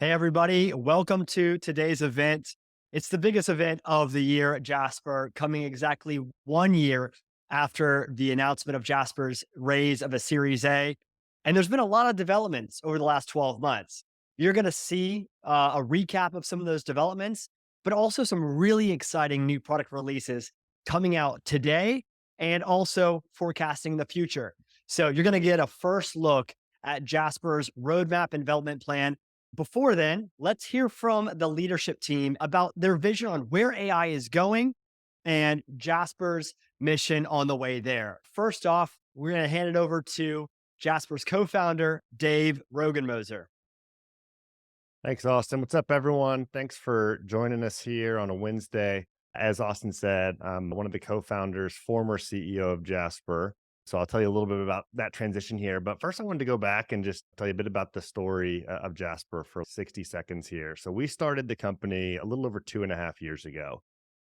Hey, everybody. Welcome to today's event. It's the biggest event of the year at Jasper, coming exactly 1 year after the announcement of Jasper's raise of a Series A. And there's been a lot of developments over the last 12 months. You're going to see a recap of some of those developments, but also some really exciting new product releases coming out today and also forecasting the future. So you're going to get a first look at Jasper's roadmap and development plan. Before then, let's hear from the leadership team about their vision on where AI is going and Jasper's mission on the way there. First off, we're going to hand it over to Jasper's co founder, Dave Rogenmoser. Thanks, Austin. What's up, everyone? Thanks for joining us here on a Wednesday. As Austin said, I'm one of the co-founders, former CEO of Jasper. So I'll tell you a little bit about that transition here. But first, I wanted to go back and just tell you a bit about the story of Jasper for 60 seconds here. So we started the company a little over 2.5 years ago,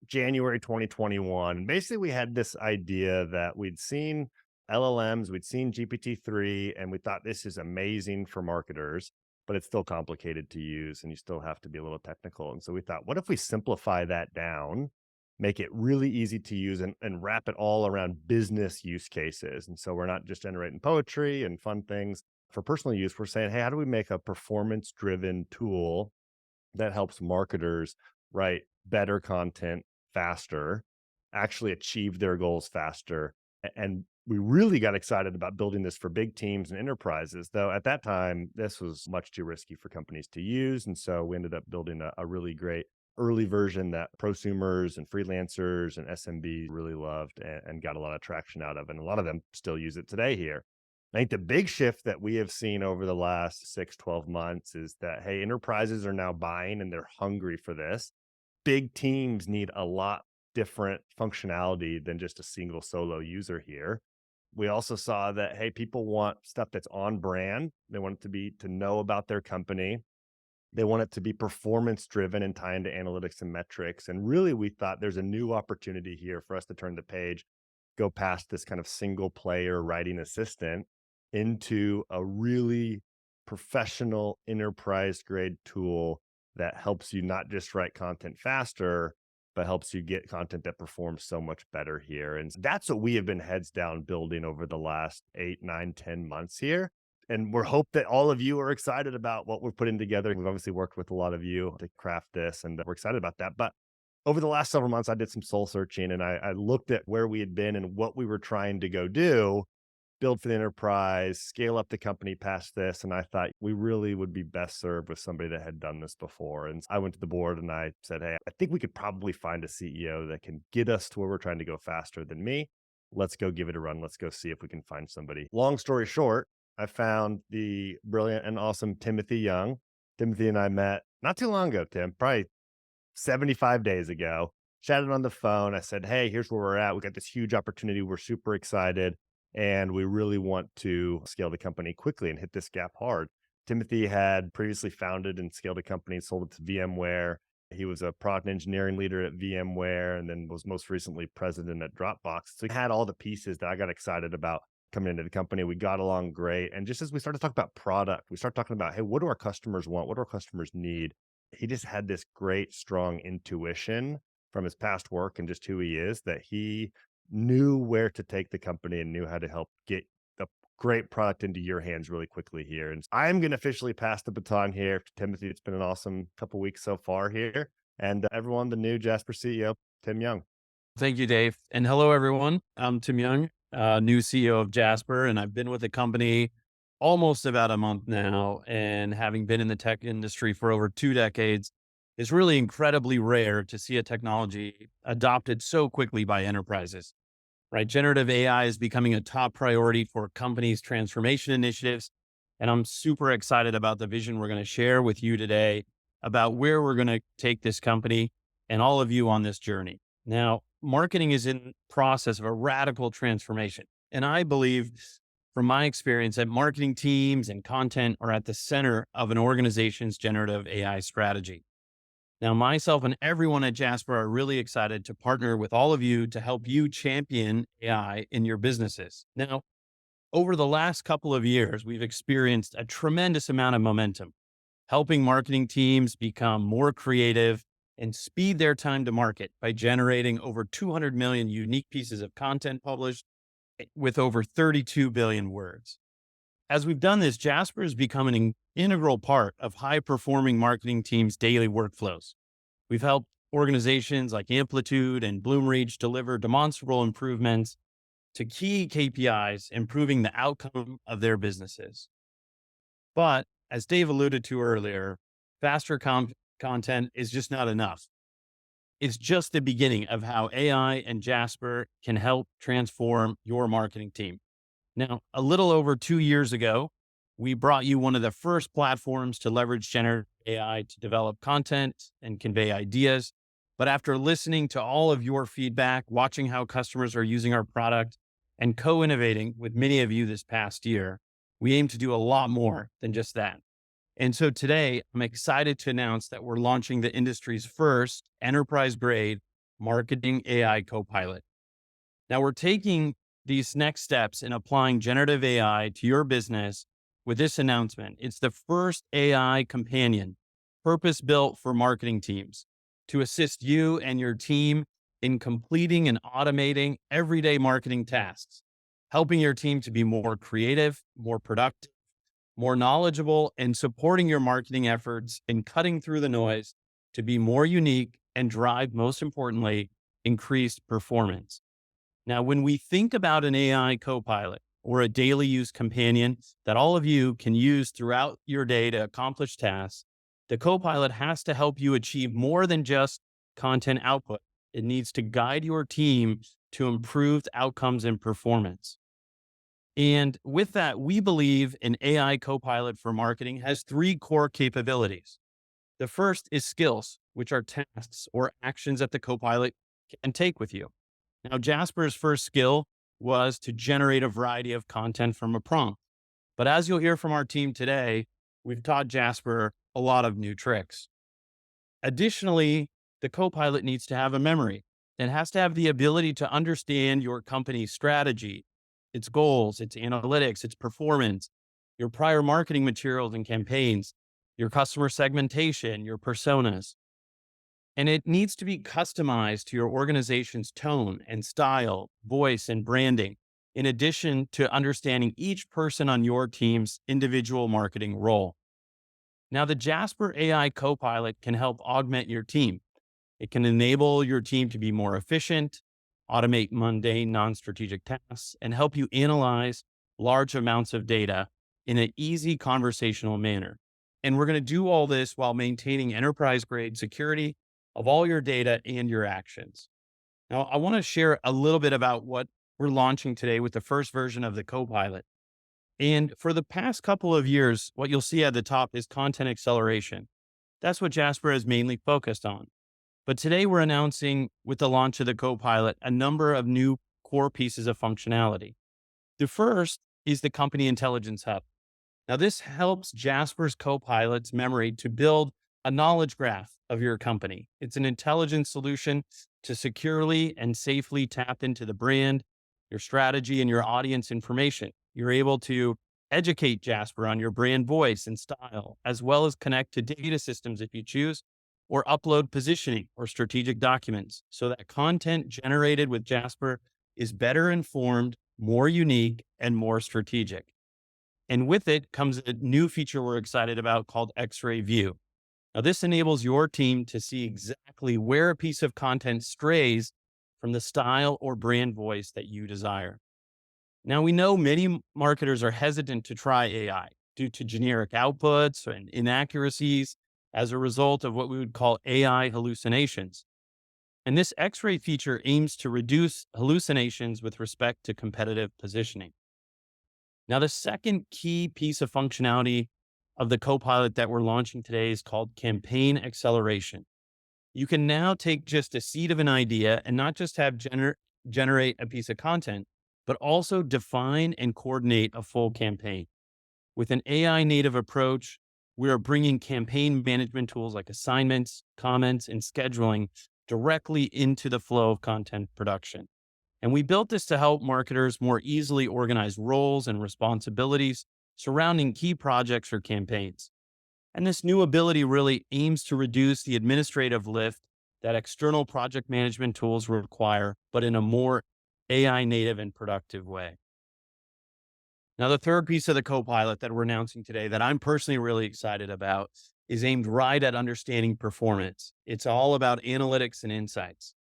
January 2021. Basically, we had this idea that we'd seen LLMs, we'd seen GPT-3, and we thought this is amazing for marketers, but it's still complicated to use and you still have to be a little technical. And so we thought, what if we simplify that down, make it really easy to use and wrap it all around business use cases? And so we're not just generating poetry and fun things for personal use. We're saying, hey, how do we make a performance driven tool that helps marketers write better content faster, actually achieve their goals faster? And we really got excited about building this for big teams and enterprises, though at that time, this was much too risky for companies to use. And so we ended up building a really great early version that prosumers and freelancers and SMBs really loved and got a lot of traction out of. And a lot of them still use it today here. I think the big shift that we have seen over the last 6, 12 months is that, hey, enterprises are now buying and they're hungry for this. Big teams need a lot different functionality than just a single solo user here. We also saw that, hey, people want stuff that's on brand. They want it to be to know about their company. They want it to be performance driven and tie into analytics and metrics. And really, we thought there's a new opportunity here for us to turn the page, go past this kind of single player writing assistant into a really professional enterprise grade tool that helps you not just write content faster, but helps you get content that performs so much better here. And that's what we have been heads down building over the last 8, 9, 10 months here. And we're hope that all of you are excited about what we're putting together. We've obviously worked with a lot of you to craft this, and we're excited about that. But over the last several months, I did some soul searching and I looked at where we had been and what we were trying to go do, build for the enterprise, scale up the company past this. And I thought we really would be best served with somebody that had done this before. And I went to the board and I said, hey, I think we could probably find a CEO that can get us to where we're trying to go faster than me. Let's go give it a run. Let's go see if we can find somebody. Long story short, I found the brilliant and awesome Timothy Young. Timothy and I met not too long ago, Tim, probably 75 days ago, chatted on the phone. I said, hey, here's where we're at. We got this huge opportunity. We're super excited. And we really want to scale the company quickly and hit this gap hard. Timothy had previously founded and scaled a company, sold it to VMware. He was a product engineering leader at VMware and then was most recently president at Dropbox. So he had all the pieces that I got excited about coming into the company. We got along great. And just as we started to talk about product, we started talking about, hey, what do our customers want? What do our customers need? He just had this great, strong intuition from his past work and just who he is that he knew where to take the company and knew how to help get a great product into your hands really quickly here. And I'm going to officially pass the baton here to Timothy. It's been an awesome couple weeks so far here. And everyone, the new Jasper CEO, Tim Young. Thank you, Dave. And hello, everyone. I'm Tim Young, new CEO of Jasper, and I've been with the company almost about a month now. And having been in the tech industry for over 2 decades, it's really incredibly rare to see a technology adopted so quickly by enterprises, right? Generative AI is becoming a top priority for companies' transformation initiatives. And I'm super excited about the vision we're going to share with you today about where we're going to take this company and all of you on this journey. Now, marketing is in process of a radical transformation. And I believe from my experience that marketing teams and content are at the center of an organization's generative AI strategy. Now, myself and everyone at Jasper are really excited to partner with all of you to help you champion AI in your businesses. Now, over the last couple of years, we've experienced a tremendous amount of momentum. helping marketing teams become more creative and speed their time to market by generating over 200 million unique pieces of content published with over 32 billion words. As we've done this, Jasper has become an integral part of high performing marketing teams' daily workflows. We've helped organizations like Amplitude and Bloomreach deliver demonstrable improvements to key KPIs, improving the outcome of their businesses. But as Dave alluded to earlier, faster content is just not enough. It's just the beginning of how AI and Jasper can help transform your marketing team. Now, a little over 2 years ago, we brought you one of the first platforms to leverage generative AI to develop content and convey ideas. But after listening to all of your feedback, watching how customers are using our product, and co-innovating with many of you this past year, we aim to do a lot more than just that. And so today, I'm excited to announce that we're launching the industry's first enterprise-grade marketing AI copilot. Now, we're taking these next steps in applying generative AI to your business with this announcement. It's the first AI companion purpose-built for marketing teams to assist you and your team in completing and automating everyday marketing tasks, helping your team to be more creative, more productive, more knowledgeable, and supporting your marketing efforts and cutting through the noise to be more unique and drive, most importantly, increased performance. Now, when we think about an AI copilot or a daily use companion that all of you can use throughout your day to accomplish tasks, the copilot has to help you achieve more than just content output. It needs to guide your team to improved outcomes and performance. And with that, we believe an AI copilot for marketing has three core capabilities. The first is skills, which are tasks or actions that the copilot can take with you. Now, Jasper's first skill was to generate a variety of content from a prompt. But as you'll hear from our team today, we've taught Jasper a lot of new tricks. Additionally, the copilot needs to have a memory. It has to have the ability to understand your company's strategy, its goals, its analytics, its performance, your prior marketing materials and campaigns, your customer segmentation, your personas. And it needs to be customized to your organization's tone and style, voice, and branding, in addition to understanding each person on your team's individual marketing role. Now, the Jasper AI Copilot can help augment your team. It can enable your team to be more efficient, automate mundane, non-strategic tasks, and help you analyze large amounts of data in an easy conversational manner. And we're going to do all this while maintaining enterprise-grade security of all your data and your actions. Now, I want to share a little bit about what we're launching today with the first version of the Copilot. And for the past couple of years, what you'll see at the top is content acceleration. That's what Jasper is mainly focused on. But today we're announcing with the launch of the Copilot, a number of new core pieces of functionality. The first is the Company Intelligence Hub. Now, this helps Jasper's Copilot's memory to build a knowledge graph of your company. It's an intelligence solution to securely and safely tap into the brand, your strategy, and your audience information. You're able to educate Jasper on your brand voice and style, as well as connect to data systems if you choose, or upload positioning or strategic documents so that content generated with Jasper is better informed, more unique, and more strategic. And with it comes a new feature we're excited about called X-Ray View. Now, this enables your team to see exactly where a piece of content strays from the style or brand voice that you desire. Now, we know many marketers are hesitant to try AI due to generic outputs and inaccuracies as a result of what we would call AI hallucinations. And this X-ray feature aims to reduce hallucinations with respect to competitive positioning. Now, the second key piece of functionality of the Copilot that we're launching today is called campaign acceleration. You can now take just a seed of an idea and not just have generate a piece of content, but also define and coordinate a full campaign. With an AI native approach, we are bringing campaign management tools like assignments, comments, and scheduling directly into the flow of content production. And we built this to help marketers more easily organize roles and responsibilities surrounding key projects or campaigns. And this new ability really aims to reduce the administrative lift that external project management tools require, but in a more AI native and productive way. Now, the third piece of the Copilot that we're announcing today that I'm personally really excited about is aimed right at understanding performance. It's all about analytics and insights.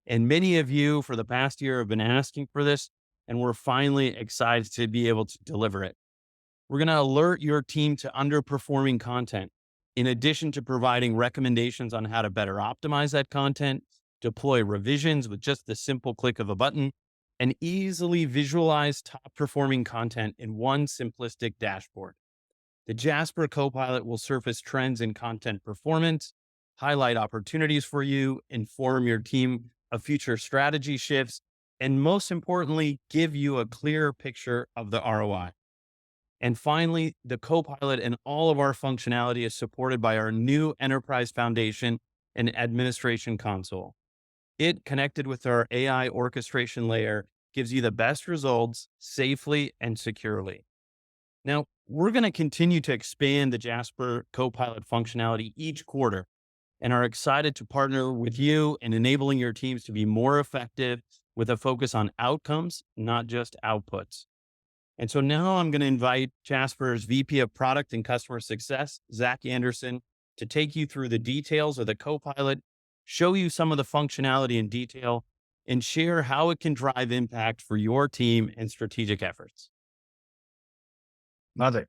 And many of you for the past year have been asking for this, and we're finally excited to be able to deliver it. We're going to alert your team to underperforming content, in addition to providing recommendations on how to better optimize that content, deploy revisions with just the simple click of a button, and easily visualize top performing content in one simplistic dashboard. The Jasper Copilot will surface trends in content performance, highlight opportunities for you, inform your team of future strategy shifts, and most importantly, give you a clearer picture of the ROI. And finally, the Copilot and all of our functionality is supported by our new Enterprise Foundation and Administration Console. It, connected with our AI orchestration layer, gives you the best results safely and securely. Now, we're going to continue to expand the Jasper Copilot functionality each quarter and are excited to partner with you in enabling your teams to be more effective with a focus on outcomes, not just outputs. And so now I'm going to invite Jasper's VP of Product and Customer Success, Zach Anderson, to take you through the details of the Copilot, show you some of the functionality in detail, and share how it can drive impact for your team and strategic efforts. Love it.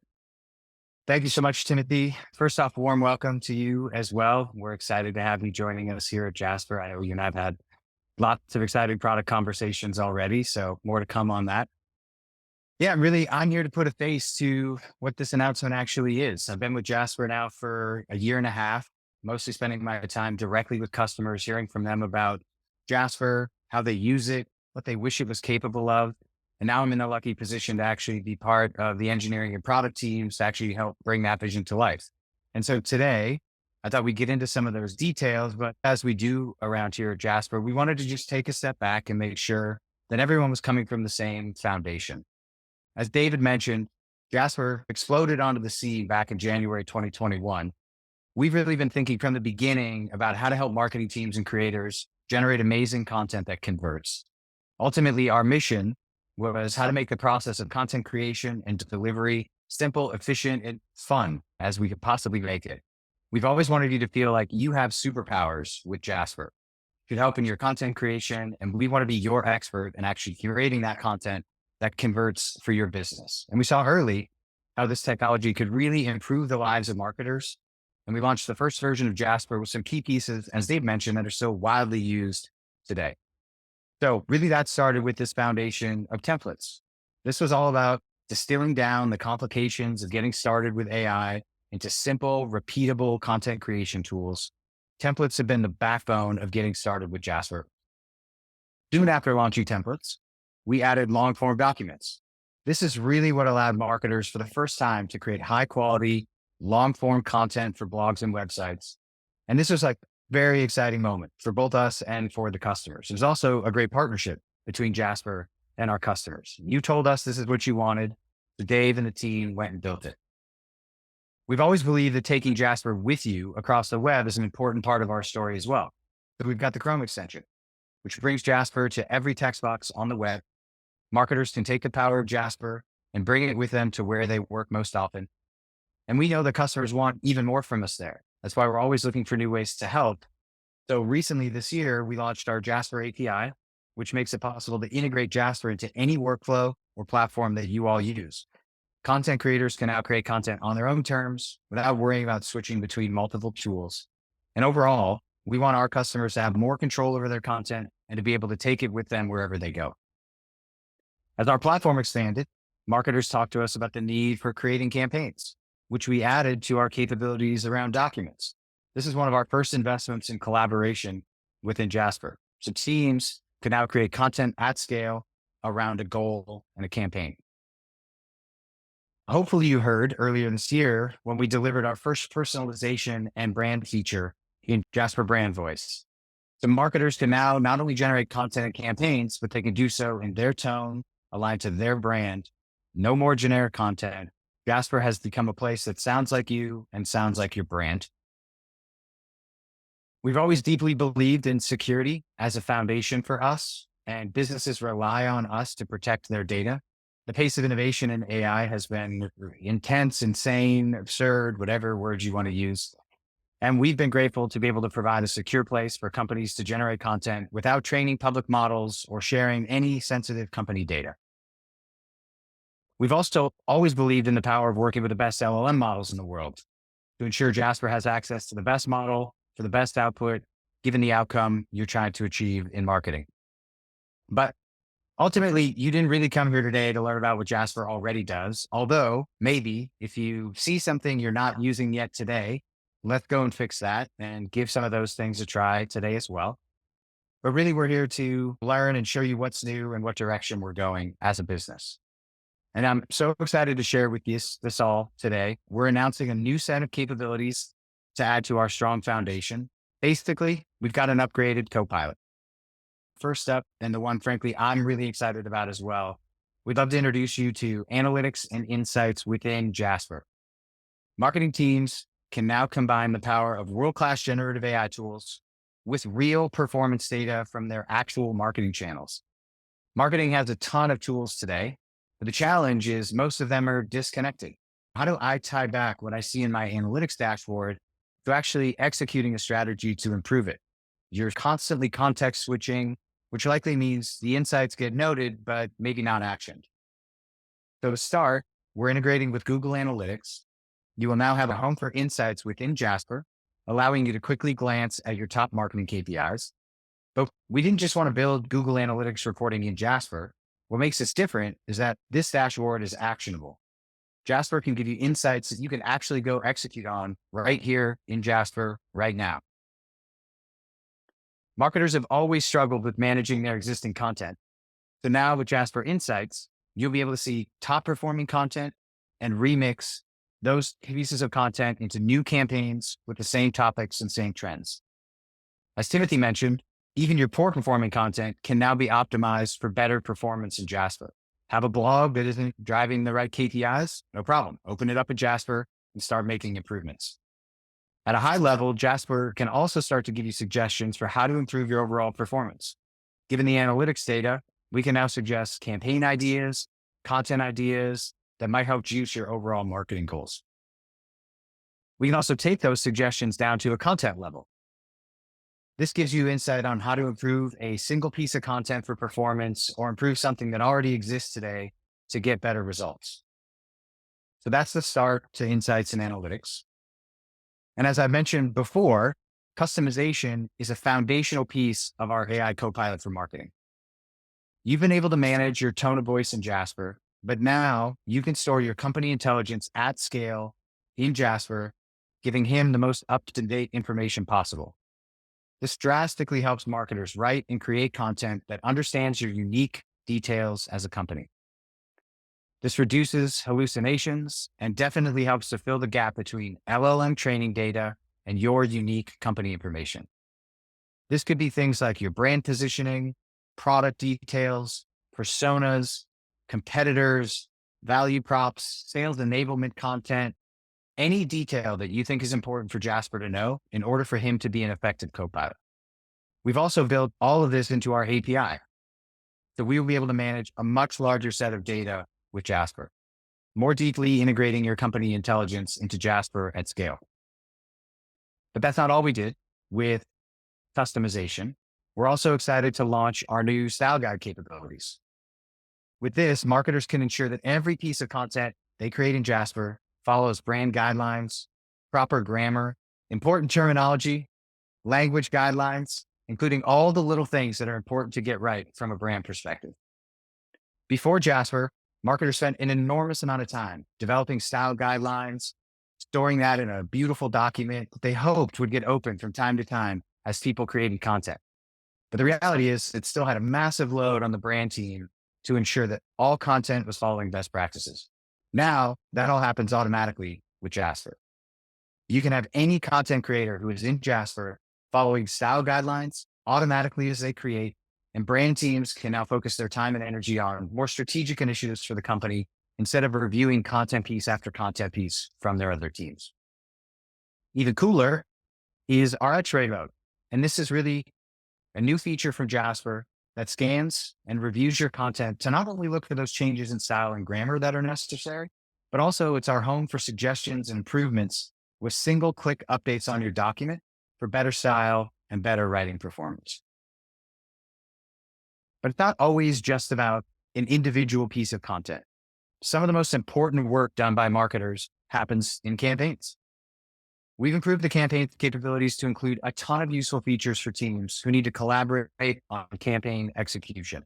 Thank you so much, Timothy. First off, warm welcome to you as well. We're excited to have you joining us here at Jasper. I know you and I have had lots of exciting product conversations already, so more to come on that. Yeah, really, I'm here to put a face to what this announcement actually is. I've been with Jasper now for a year and a half, mostly spending my time directly with customers, hearing from them about Jasper, how they use it, what they wish it was capable of. And now I'm in the lucky position to actually be part of the engineering and product teams to actually help bring that vision to life. And so today, I thought we'd get into some of those details, but as we do around here at Jasper, we wanted to just take a step back and make sure that everyone was coming from the same foundation. As David mentioned, Jasper exploded onto the scene back in January 2021. We've really been thinking from the beginning about how to help marketing teams and creators generate amazing content that converts. Ultimately, our mission was how to make the process of content creation and delivery simple, efficient, and fun as we could possibly make it. We've always wanted you to feel like you have superpowers with Jasper. It could help in your content creation, and we want to be your expert in actually curating that content that converts for your business. And we saw early how this technology could really improve the lives of marketers. And we launched the first version of Jasper with some key pieces, as Dave mentioned, that are so widely used today. So really that started with this foundation of templates. This was all about distilling down the complications of getting started with AI into simple, repeatable content creation tools. Templates have been the backbone of getting started with Jasper. Soon after launching templates, we added long form documents. This is really what allowed marketers for the first time to create high quality, long form content for blogs and websites. And this was like very exciting moment for both us and for the customers. It was also a great partnership between Jasper and our customers. You told us this is what you wanted. So Dave and the team went and built it. We've always believed that taking Jasper with you across the web is an important part of our story as well. So we've got the Chrome extension, which brings Jasper to every text box on the web. Marketers can take the power of Jasper and bring it with them to where they work most often. And we know that customers want even more from us there. That's why we're always looking for new ways to help. So recently this year, we launched our Jasper API, which makes it possible to integrate Jasper into any workflow or platform that you all use. Content creators can now create content on their own terms without worrying about switching between multiple tools. And overall, we want our customers to have more control over their content and to be able to take it with them wherever they go. As our platform expanded, marketers talked to us about the need for creating campaigns, which we added to our capabilities around documents. This is one of our first investments in collaboration within Jasper. So teams can now create content at scale around a goal and a campaign. Hopefully you heard earlier this year when we delivered our first personalization and brand feature in Jasper Brand Voice. So marketers can now not only generate content and campaigns, but they can do so in their tone, aligned to their brand. No more generic content, Jasper has become a place that sounds like you and sounds like your brand. We've always deeply believed in security as a foundation for us, and businesses rely on us to protect their data. The pace of innovation in AI has been intense, insane, absurd, whatever words you want to use. And we've been grateful to be able to provide a secure place for companies to generate content without training public models or sharing any sensitive company data. We've also always believed in the power of working with the best LLM models in the world to ensure Jasper has access to the best model for the best output, given the outcome you're trying to achieve in marketing. But ultimately, you didn't really come here today to learn about what Jasper already does. Although maybe if you see something you're not using yet today, let's go and fix that and give some of those things a try today as well. But really, we're here to learn and show you what's new and what direction we're going as a business. And I'm so excited to share with you this all today. We're announcing a new set of capabilities to add to our strong foundation. Basically, we've got an upgraded Copilot. First up, and the one, frankly, I'm really excited about as well, we'd love to introduce you to analytics and insights within Jasper. Marketing teams can now combine the power of world-class generative AI tools with real performance data from their actual marketing channels. Marketing has a ton of tools today, but the challenge is most of them are disconnected. How do I tie back what I see in my analytics dashboard to actually executing a strategy to improve it? You're constantly context switching, which likely means the insights get noted, but maybe not actioned. So to start, we're integrating with Google Analytics. You will now have a home for insights within Jasper, allowing you to quickly glance at your top marketing KPIs. But we didn't just want to build Google Analytics reporting in Jasper. What makes this different is that this dashboard is actionable. Jasper can give you insights that you can actually go execute on right here in Jasper right now. Marketers have always struggled with managing their existing content. So now with Jasper Insights, you'll be able to see top performing content and remix those pieces of content into new campaigns with the same topics and same trends. As Timothy mentioned, even your poor performing content can now be optimized for better performance in Jasper. Have a blog that isn't driving the right KPIs? No problem. Open it up in Jasper and start making improvements. At a high level, Jasper can also start to give you suggestions for how to improve your overall performance. Given the analytics data, we can now suggest campaign ideas, content ideas that might help juice your overall marketing goals. We can also take those suggestions down to a content level. This gives you insight on how to improve a single piece of content for performance or improve something that already exists today to get better results. So that's the start to insights and analytics. And as I mentioned before, customization is a foundational piece of our AI Copilot for marketing. You've been able to manage your tone of voice in Jasper, but now you can store your company intelligence at scale in Jasper, giving him the most up-to-date information possible. This drastically helps marketers write and create content that understands your unique details as a company. This reduces hallucinations and definitely helps to fill the gap between LLM training data and your unique company information. This could be things like your brand positioning, product details, personas, competitors, value props, sales enablement content, any detail that you think is important for Jasper to know in order for him to be an effective Copilot. We've also built all of this into our API. So we will be able to manage a much larger set of data with Jasper, more deeply integrating your company intelligence into Jasper at scale. But that's not all we did with customization. We're also excited to launch our new style guide capabilities. With this, marketers can ensure that every piece of content they create in Jasper follows brand guidelines, proper grammar, important terminology, language guidelines, including all the little things that are important to get right from a brand perspective. Before Jasper, marketers spent an enormous amount of time developing style guidelines, storing that in a beautiful document that they hoped would get opened from time to time as people created content. But the reality is it still had a massive load on the brand team to ensure that all content was following best practices. Now that all happens automatically with Jasper. You can have any content creator who is in Jasper following style guidelines automatically as they create, and brand teams can now focus their time and energy on more strategic initiatives for the company instead of reviewing content piece after content piece from their other teams. Even cooler is our X-ray mode. And this is really a new feature from Jasper that scans and reviews your content to not only look for those changes in style and grammar that are necessary, but also it's our home for suggestions and improvements with single click updates on your document for better style and better writing performance. But it's not always just about an individual piece of content. Some of the most important work done by marketers happens in campaigns. We've improved the campaign capabilities to include a ton of useful features for teams who need to collaborate on campaign execution.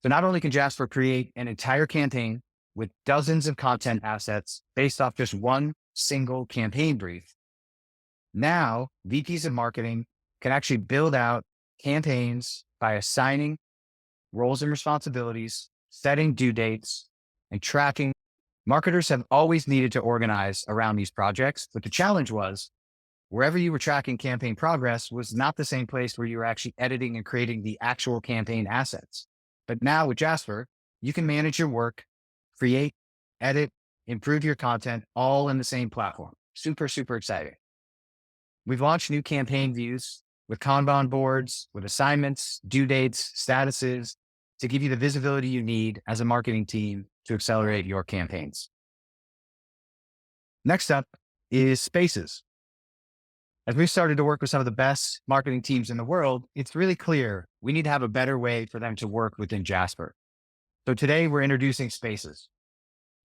So not only can Jasper create an entire campaign with dozens of content assets based off just one single campaign brief, now VPs of marketing can actually build out campaigns by assigning roles and responsibilities, setting due dates, and tracking. Marketers have always needed to organize around these projects, but the challenge was wherever you were tracking campaign progress was not the same place where you were actually editing and creating the actual campaign assets. But now with Jasper, you can manage your work, create, edit, improve your content all in the same platform. Super, super exciting. We've launched new campaign views with Kanban boards, with assignments, due dates, statuses to give you the visibility you need as a marketing team to accelerate your campaigns. Next up is Spaces. As we've started to work with some of the best marketing teams in the world, it's really clear we need to have a better way for them to work within Jasper. So today we're introducing Spaces.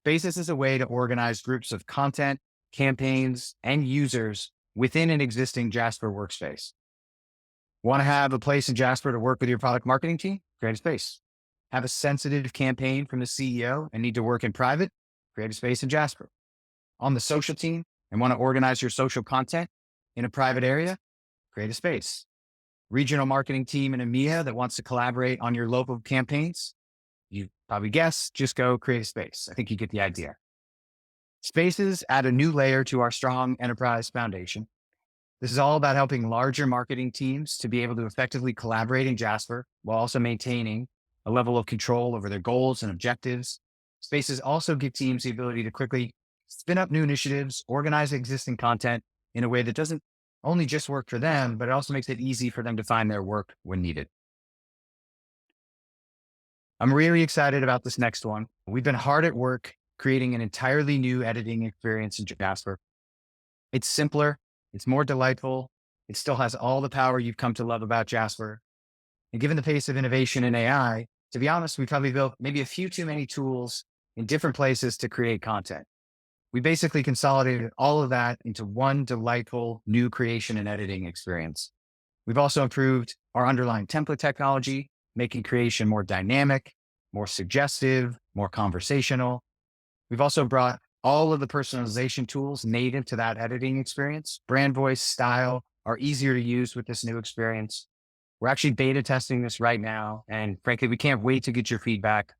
Spaces is a way to organize groups of content, campaigns, and users within an existing Jasper workspace. Want to have a place in Jasper to work with your product marketing team? Create a space. Have a sensitive campaign from the CEO and need to work in private? Create a space in Jasper. On the social team and want to organize your social content in a private area? Create a space. Regional marketing team in EMEA that wants to collaborate on your local campaigns? You probably guess, just go create a space. I think you get the idea. Spaces add a new layer to our strong enterprise foundation. This is all about helping larger marketing teams to be able to effectively collaborate in Jasper while also maintaining a level of control over their goals and objectives. Spaces also give teams the ability to quickly spin up new initiatives, organize existing content in a way that doesn't only just work for them, but it also makes it easy for them to find their work when needed. I'm really excited about this next one. We've been hard at work creating an entirely new editing experience in Jasper. It's simpler, it's more delightful, it still has all the power you've come to love about Jasper. And given the pace of innovation in AI, to be honest, we probably built maybe a few too many tools in different places to create content. We basically consolidated all of that into one delightful new creation and editing experience. We've also improved our underlying template technology, making creation more dynamic, more suggestive, more conversational. We've also brought all of the personalization tools native to that editing experience. Brand voice, style are easier to use with this new experience. We're actually beta testing this right now. And frankly, we can't wait to get your feedback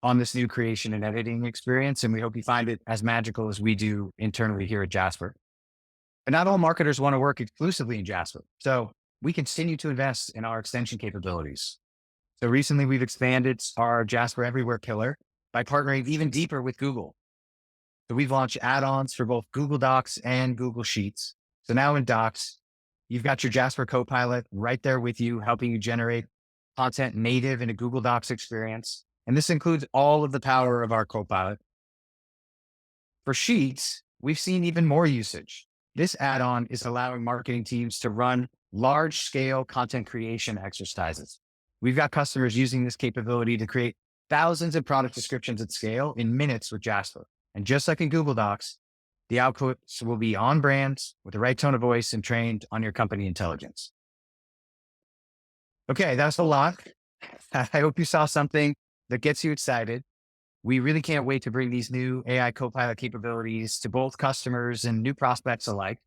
on this new creation and editing experience. And we hope you find it as magical as we do internally here at Jasper. But not all marketers want to work exclusively in Jasper. So we continue to invest in our extension capabilities. So recently we've expanded our Jasper Everywhere pillar by partnering even deeper with Google. So we've launched add-ons for both Google Docs and Google Sheets. So now in Docs, you've got your Jasper Copilot right there with you, helping you generate content native in a Google Docs experience. And this includes all of the power of our Copilot. For Sheets, we've seen even more usage. This add-on is allowing marketing teams to run large-scale content creation exercises. We've got customers using this capability to create thousands of product descriptions at scale in minutes with Jasper. And just like in Google Docs, the outputs will be on brand with the right tone of voice and trained on your company intelligence. Okay, that's a lot. I hope you saw something that gets you excited. We really can't wait to bring these new AI Copilot capabilities to both customers and new prospects alike.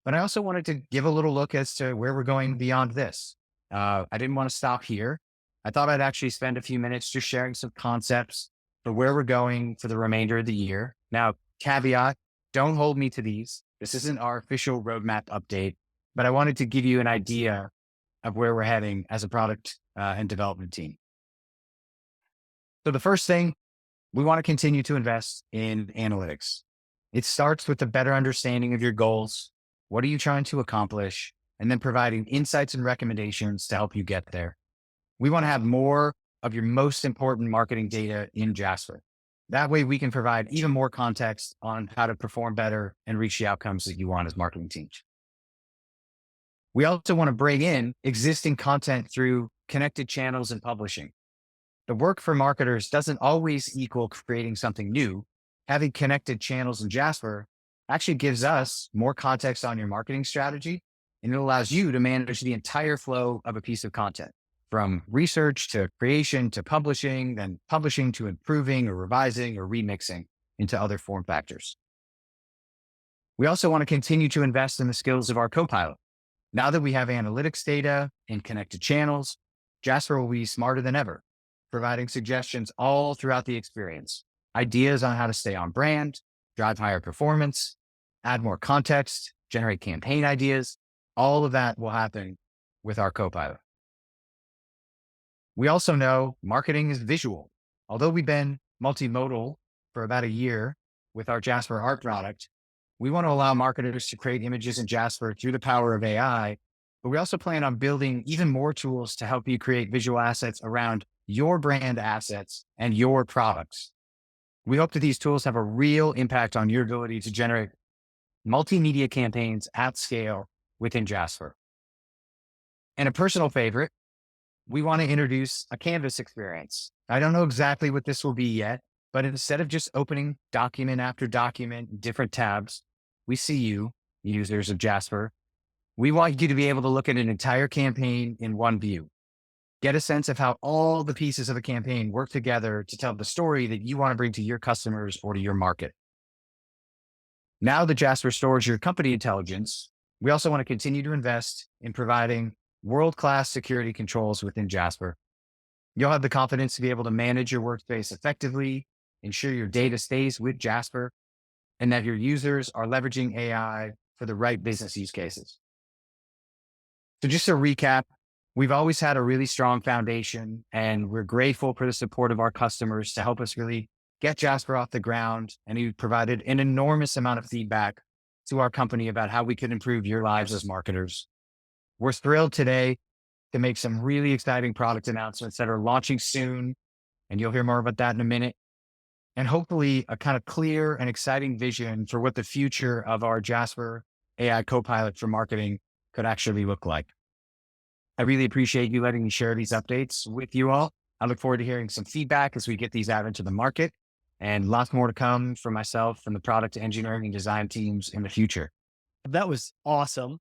But I also wanted to give a little look as to where we're going beyond this. I didn't want to stop here. I thought I'd actually spend a few minutes just sharing some concepts for where we're going for the remainder of the year. Now, caveat, don't hold me to these. This isn't our official roadmap update, but I wanted to give you an idea of where we're heading as a product and development team. So the first thing We want to continue to invest in analytics. It starts with a better understanding of your goals. What are you trying to accomplish? And then providing insights and recommendations to help you get there. We want to have more of your most important marketing data in Jasper. That way we can provide even more context on how to perform better and reach the outcomes that you want as marketing teams. We also want to bring in existing content through connected channels and publishing. The work for marketers doesn't always equal creating something new. Having connected channels in Jasper actually gives us more context on your marketing strategy, and it allows you to manage the entire flow of a piece of content, from research to creation to publishing, then publishing to improving or revising or remixing into other form factors. We also want to continue to invest in the skills of our Copilot. Now that we have analytics data and connected channels, Jasper will be smarter than ever, providing suggestions all throughout the experience, ideas on how to stay on brand, drive higher performance, add more context, generate campaign ideas. All of that will happen with our Copilot. We also know marketing is visual. Although we've been multimodal for about a year with our Jasper art product, we want to allow marketers to create images in Jasper through the power of AI, but we also plan on building even more tools to help you create visual assets around your brand assets and your products. We hope that these tools have a real impact on your ability to generate multimedia campaigns at scale within Jasper. And a personal favorite, we want to introduce a Canvas experience. I don't know exactly what this will be yet, but instead of just opening document after document, different tabs, we see you, users of Jasper. We want you to be able to look at an entire campaign in one view. Get a sense of how all the pieces of a campaign work together to tell the story that you want to bring to your customers or to your market. Now that Jasper stores your company intelligence, we also want to continue to invest in providing world-class security controls within Jasper. You'll have the confidence to be able to manage your workspace effectively, ensure your data stays with Jasper, and that your users are leveraging AI for the right business use cases. So just to recap, we've always had a really strong foundation, and we're grateful for the support of our customers to help us really get Jasper off the ground. And you provided an enormous amount of feedback to our company about how we could improve your lives as marketers. We're thrilled today to make some really exciting product announcements that are launching soon, and you'll hear more about that in a minute. And hopefully a kind of clear and exciting vision for what the future of our Jasper AI Copilot for marketing could actually look like. I really appreciate you letting me share these updates with you all. I look forward to hearing some feedback as we get these out into the market, and lots more to come from myself and the product engineering and design teams in the future. That was awesome.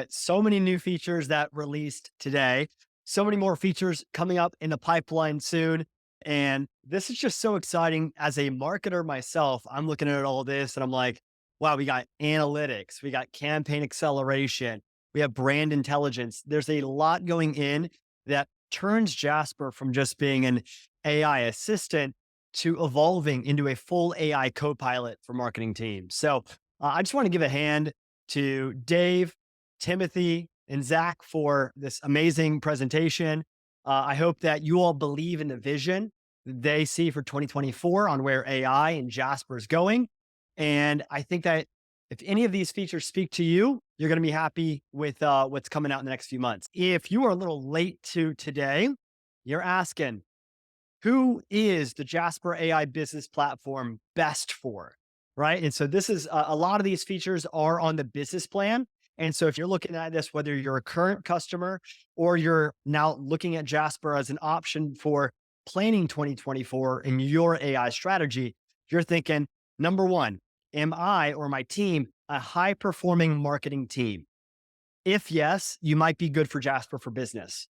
So many new features that released today, so many more features coming up in the pipeline soon. And this is just so exciting. As a marketer myself, I'm looking at all this and I'm like, wow, we got analytics, we got campaign acceleration, we have brand intelligence. There's a lot going in that turns Jasper from just being an AI assistant to evolving into a full AI co-pilot for marketing teams. So I just want to give a hand to Dave, Timothy, and Zach for this amazing presentation. I hope that you all believe in the vision they see for 2024 on where AI and Jasper is going. And I think that if any of these features speak to you, you're going to be happy with what's coming out in the next few months. If you are a little late to today, you're asking, who is the Jasper AI business platform best for? Right. And so this is a lot of these features are on the business plan. And so if you're looking at this, whether you're a current customer or you're now looking at Jasper as an option for planning 2024 in your AI strategy, you're thinking, number one, am I or my team a high performing marketing team? If yes, you might be good for Jasper for Business.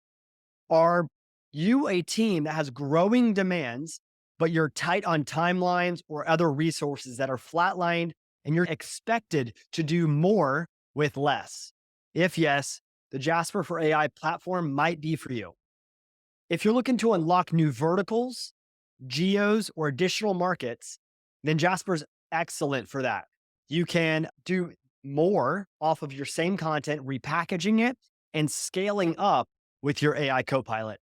Are you a team that has growing demands, but you're tight on timelines or other resources that are flatlined and you're expected to do more with less? If yes, the Jasper for AI platform might be for you. If you're looking to unlock new verticals, geos, or additional markets, then Jasper's excellent for that. You can do more off of your same content, repackaging it and scaling up with your AI Copilot.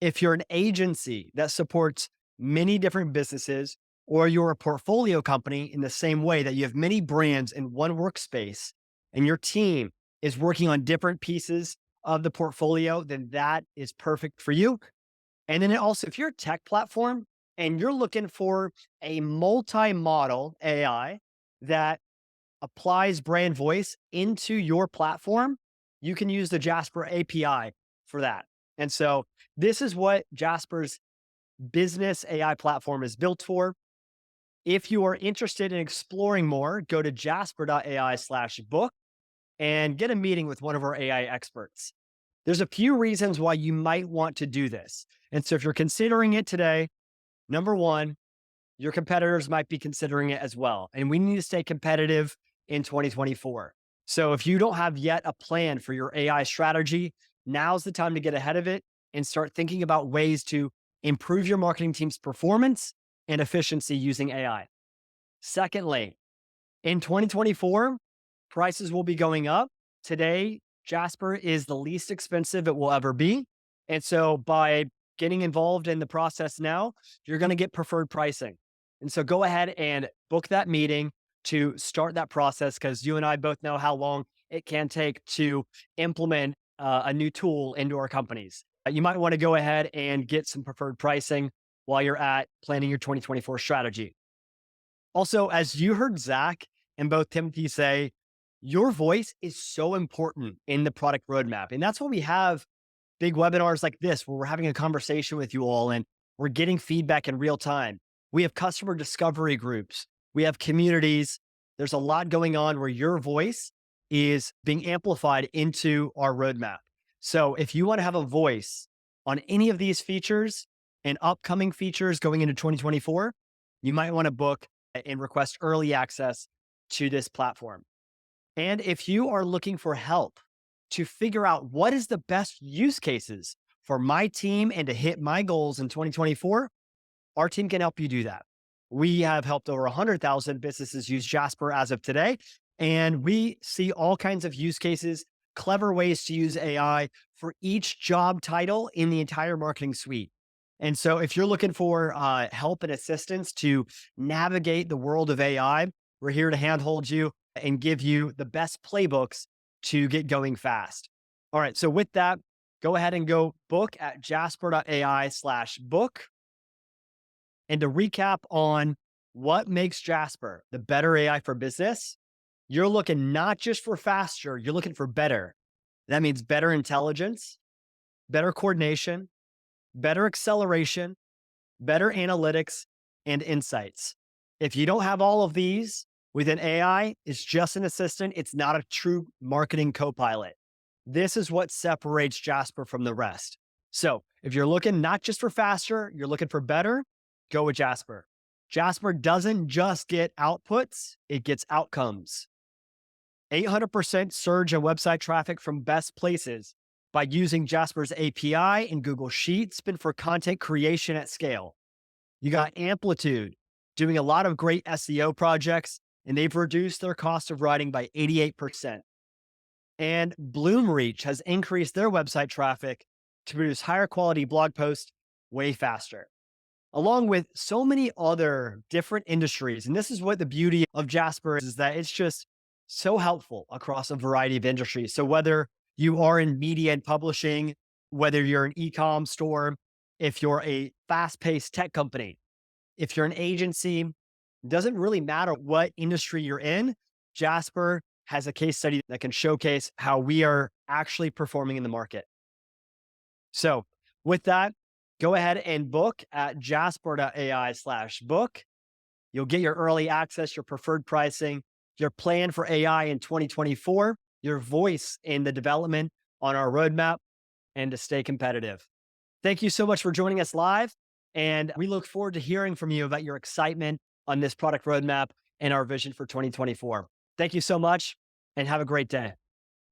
If you're an agency that supports many different businesses, or you're a portfolio company in the same way that you have many brands in one workspace and your team is working on different pieces of the portfolio, then that is perfect for you. And then also, if you're a tech platform and you're looking for a multi-model AI that applies brand voice into your platform, you can use the Jasper API for that. And so this is what Jasper's business AI platform is built for. If you are interested in exploring more, go to Jasper.ai/book and get a meeting with one of our AI experts. There's a few reasons why you might want to do this. And so if you're considering it today, number one, your competitors might be considering it as well. And we need to stay competitive in 2024. So if you don't have yet a plan for your AI strategy, now's the time to get ahead of it and start thinking about ways to improve your marketing team's performance and efficiency using AI. Secondly, in 2024, prices will be going up. Today, Jasper is the least expensive it will ever be. And so by getting involved in the process now, you're going to get preferred pricing. And so go ahead and book that meeting to start that process, because you and I both know how long it can take to implement a new tool into our companies. You might want to go ahead and get some preferred pricing while you're at planning your 2024 strategy. Also, as you heard Zach and both Timothy say, your voice is so important in the product roadmap. And that's why we have big webinars like this, where we're having a conversation with you all and we're getting feedback in real time. We have customer discovery groups, we have communities. There's a lot going on where your voice is being amplified into our roadmap. So if you want to have a voice on any of these features and upcoming features going into 2024, you might want to book and request early access to this platform. And if you are looking for help to figure out what is the best use cases for my team and to hit my goals in 2024, our team can help you do that. We have helped over 100,000 businesses use Jasper as of today, and we see all kinds of use cases, clever ways to use AI for each job title in the entire marketing suite. And so if you're looking for help and assistance to navigate the world of AI, we're here to handhold you and give you the best playbooks to get going fast. All right. So with that, go ahead and go book at Jasper.ai/book. And to recap on what makes Jasper the better AI for business, you're looking not just for faster, you're looking for better. That means better intelligence, better coordination, better acceleration, better analytics, and insights. If you don't have all of these within AI, it's just an assistant. It's not a true marketing co-pilot. This is what separates Jasper from the rest. So if you're looking not just for faster, you're looking for better, go with Jasper. Jasper doesn't just get outputs, it gets outcomes. 800% surge in website traffic from best places by using Jasper's API and Google Sheets, been for content creation at scale. You got Amplitude doing a lot of great SEO projects, and they've reduced their cost of writing by 88%. And Bloomreach has increased their website traffic to produce higher quality blog posts way faster, along with so many other different industries. And this is what the beauty of Jasper is that it's just so helpful across a variety of industries. So whether you are in media and publishing, whether you're an e-com store, if you're a fast-paced tech company, if you're an agency, doesn't really matter what industry you're in, Jasper has a case study that can showcase how we are actually performing in the market. So with that, go ahead and book at Jasper.ai/book. You'll get your early access, your preferred pricing, your plan for AI in 2024, your voice in the development on our roadmap, and to stay competitive. Thank you so much for joining us live. And we look forward to hearing from you about your excitement on this product roadmap and our vision for 2024. Thank you so much and have a great day.